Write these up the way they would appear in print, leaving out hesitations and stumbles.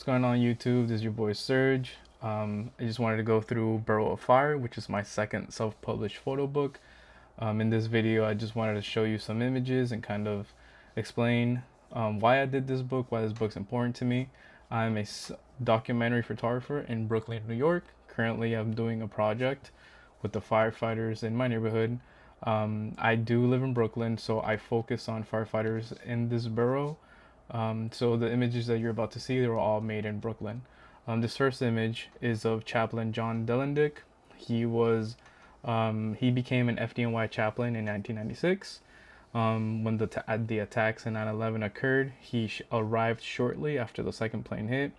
going on YouTube? This is your boy Serge. I just wanted to go through Borough of Fire, which is my second self-published photo book. In this video, I just wanted to show you some images and kind of explain why I did this book, why this book's important to me. I'm a documentary photographer in Brooklyn, New York. Currently, I'm doing a project with the firefighters in my neighborhood. I do live in Brooklyn, so I focus on firefighters in this borough. So the images that you're about to see, they were all made in Brooklyn. This first image is of Chaplain John Dillendick. He became an FDNY chaplain in 1996. When the attacks in 9/11 occurred, he arrived shortly after the second plane hit.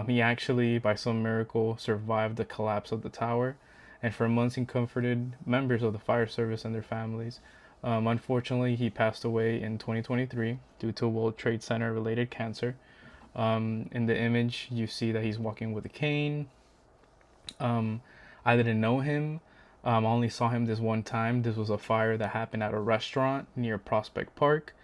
He actually, by some miracle, survived the collapse of the tower, and for months he comforted members of the fire service and their families. Unfortunately, he passed away in 2023 due to World Trade Center related cancer. In the image, you see that he's walking with a cane. I didn't know him. I only saw him this one time. This was a fire that happened at a restaurant near Prospect Park.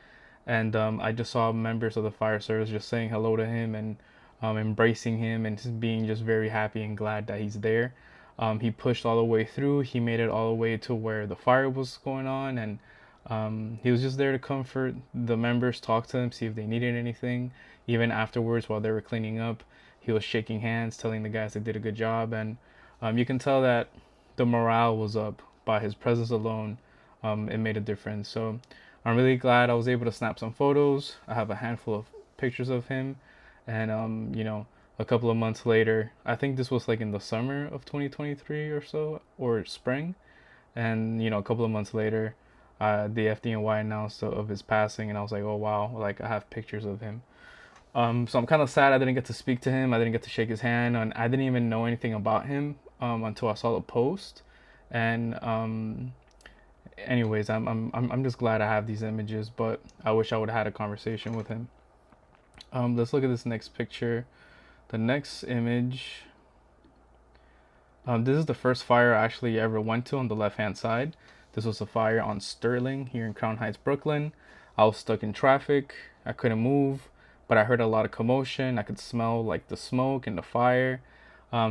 And I just saw members of the fire service just saying hello to him and embracing him and just being just very happy and glad that he's there. He pushed all the way through. He made it all the way to where the fire was going on, and he was just there to comfort the members, talk to them, see if they needed anything. Even afterwards, while they were cleaning up, he was shaking hands, telling the guys they did a good job, and you can tell that the morale was up by his presence alone. It made a difference. So I'm really glad I was able to snap some photos. I have a handful of pictures of him, and a couple of months later, I think this was like in the summer of 2023 or so, or spring, and a couple of months later, the FDNY announced of his passing, and I was like, oh wow, like I have pictures of him. So I'm kind of sad I didn't get to speak to him. I didn't get to shake his hand, and I didn't even know anything about him until I saw the post. And anyways, I'm just glad I have these images, but I wish I would have had a conversation with him. Let's look at this next picture. The next image. This is the first fire I actually ever went to on the left-hand side. This was a fire on Sterling here in Crown Heights, Brooklyn. I was stuck in traffic. I couldn't move, but I heard a lot of commotion. I could smell like the smoke and the fire.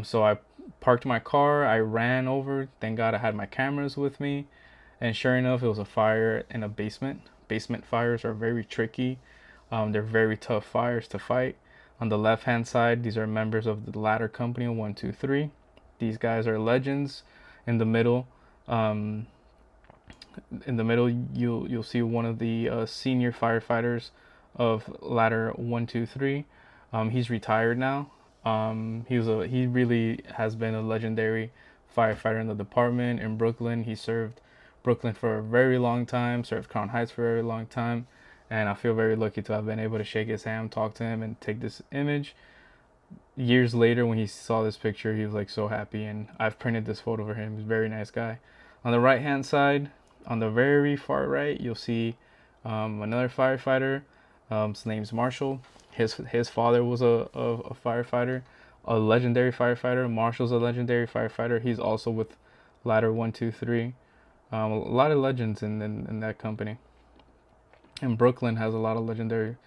So I parked my car. I ran over. Thank God I had my cameras with me. And sure enough, it was a fire in a basement. Basement fires are very tricky. They're very tough fires to fight. On the left-hand side, these are members of the ladder company 123. These guys are legends. In the middle, you'll see one of the senior firefighters of ladder 123. He's retired now. He really has been a legendary firefighter in the department in Brooklyn. He served Brooklyn for a very long time, served Crown Heights for a very long time. And I feel very lucky to have been able to shake his hand, talk to him, and take this image. Years later, when he saw this picture, he was like so happy, and I've printed this photo for him. He's a very nice guy. On the right-hand side, on the very far right, you'll see another firefighter. His name's Marshall. His father was a firefighter, a legendary firefighter. Marshall's a legendary firefighter. He's also with Ladder 123. A lot of legends in that company. And Brooklyn has a lot of legendary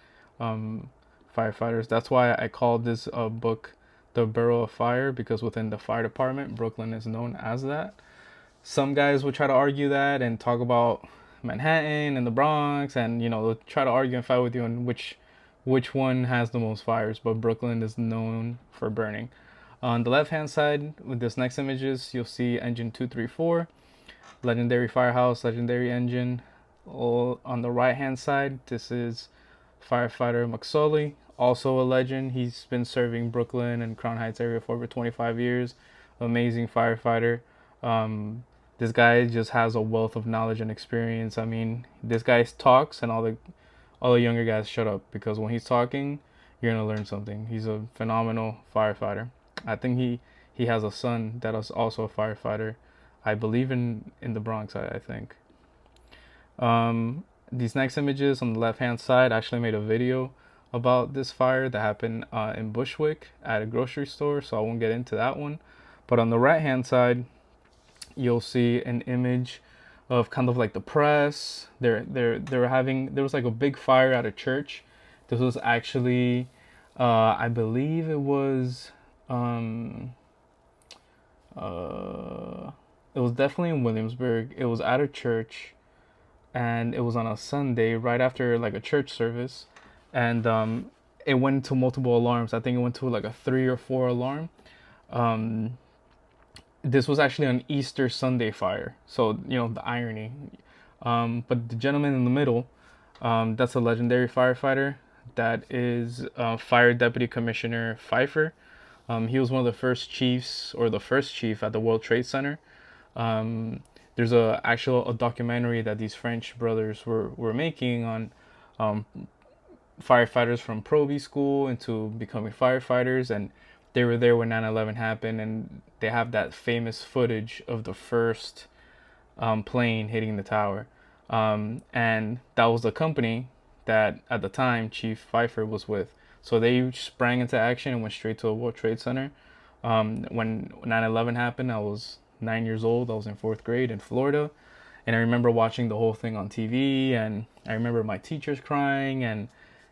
firefighters. That's why I called this book The Borough of Fire, because within the fire department, Brooklyn is known as that. Some guys would try to argue that and talk about Manhattan and the Bronx, and they'll try to argue and fight with you on which one has the most fires, but Brooklyn is known for burning. On the left-hand side, with this next images, you'll see engine 234, legendary firehouse, legendary engine. On the right hand side, this is firefighter McSully, also a legend. He's been serving Brooklyn and Crown Heights area for over 25 years. Amazing firefighter. This guy just has a wealth of knowledge and experience. I mean, this guy talks and all the younger guys shut up, because when he's talking, you're gonna learn something. He's a phenomenal firefighter. I think he has a son that is also a firefighter. I believe in the Bronx, I think. These next images on the left hand side, I actually made a video about this fire that happened in Bushwick at a grocery store, so I won't get into that one. But on the right hand side, you'll see an image of kind of like the press. There was like a big fire at a church. This was actually I believe um, uh, it was definitely in Williamsburg. It was at a church, and it was on a Sunday right after like a church service, and it went to multiple alarms. I think it went to like a 3 or 4 alarm. Um, this was actually an Easter Sunday fire, so you know the irony. But the gentleman in the middle, that's a legendary firefighter. That is Fire Deputy Commissioner Pfeiffer. He was one of the first chiefs, or the first chief at the World Trade Center. Um, there's a documentary that these French brothers were making on um, firefighters from Proby school into becoming firefighters, and they were there when 9/11 happened, and they have that famous footage of the first plane hitting the tower. And that was the company that at the time Chief Pfeiffer was with. So they sprang into action and went straight to a World Trade Center. When 9/11 happened, I was 9 years old. I was in fourth grade in Florida. And I remember watching the whole thing on TV. And I remember my teachers crying. And,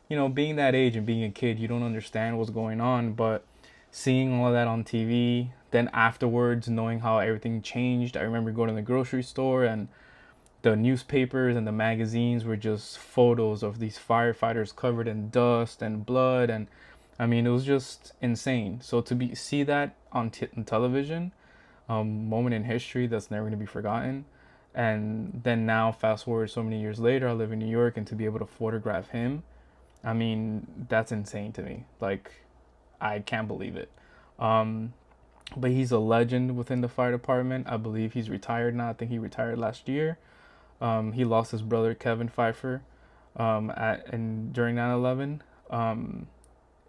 you know, being that age and being a kid, you don't understand what's going on. But seeing all of that on TV, then afterwards, knowing how everything changed, I remember going to the grocery store and the newspapers and the magazines were just photos of these firefighters covered in dust and blood, and I mean it was just insane. So to be see that on television, moment in history that's never going to be forgotten. And then now fast forward so many years later, I live in New York, and to be able to photograph him, I mean that's insane to me. Like I can't believe it. Um, but he's a legend within the fire department. I believe he's retired now. I think he retired last year. He lost his brother Kevin Pfeiffer during 9/11. Um,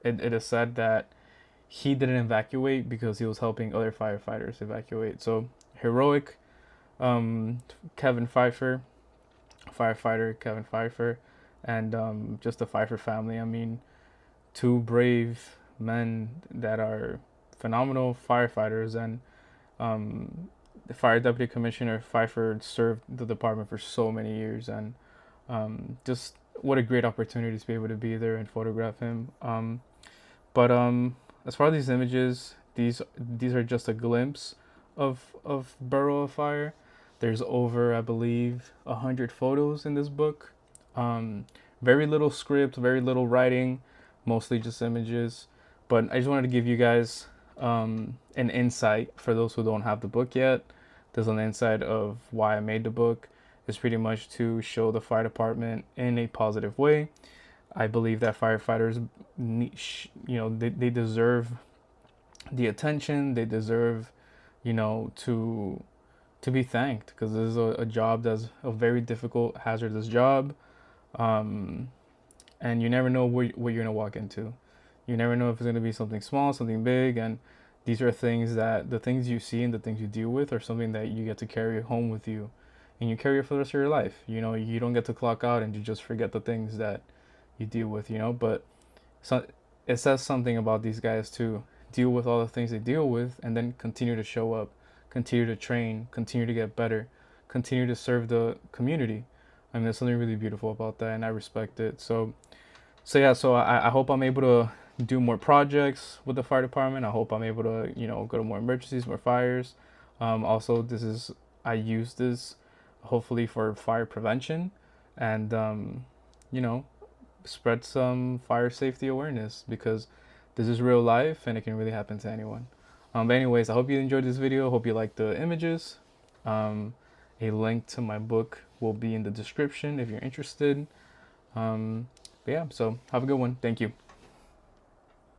it is said that he didn't evacuate because he was helping other firefighters evacuate. So heroic, um, Kevin Pfeiffer, firefighter Kevin Pfeiffer, and just the Pfeiffer family. I mean, two brave men that are phenomenal firefighters, and the fire deputy commissioner Pfeiffer served the department for so many years, and just what a great opportunity to be able to be there and photograph him. But as far as these images, these are just a glimpse of Borough of Fire. There's over, I believe, 100 photos in this book. Um, very little script, very little writing, mostly just images. But I just wanted to give you guys an insight for those who don't have the book yet. There's an insight of why I made the book. It's pretty much to show the fire department in a positive way. I believe that firefighters, they deserve the attention. They deserve, to be thanked, because this is a job that's a very difficult, hazardous job. Um, and you never know what you're gonna walk into. You never know if it's gonna be something small, something big, and these are things that the things you see and the things you deal with are something that you get to carry home with you, and you carry it for the rest of your life. You don't get to clock out and you just forget the things that you deal with. But so it says something about these guys to deal with all the things they deal with, and then continue to show up, continue to train, continue to get better, continue to serve the community. I mean, there's something really beautiful about that, and I respect it. So yeah, so I hope I'm able to do more projects with the fire department. I hope I'm able to, go to more emergencies, more fires. Also, I use this hopefully for fire prevention, and, you know, spread some fire safety awareness, because this is real life and it can really happen to anyone. But anyways, I hope you enjoyed this video. Hope you liked the images. A link to my book will be in the description if you're interested. But yeah, so have a good one. Thank you.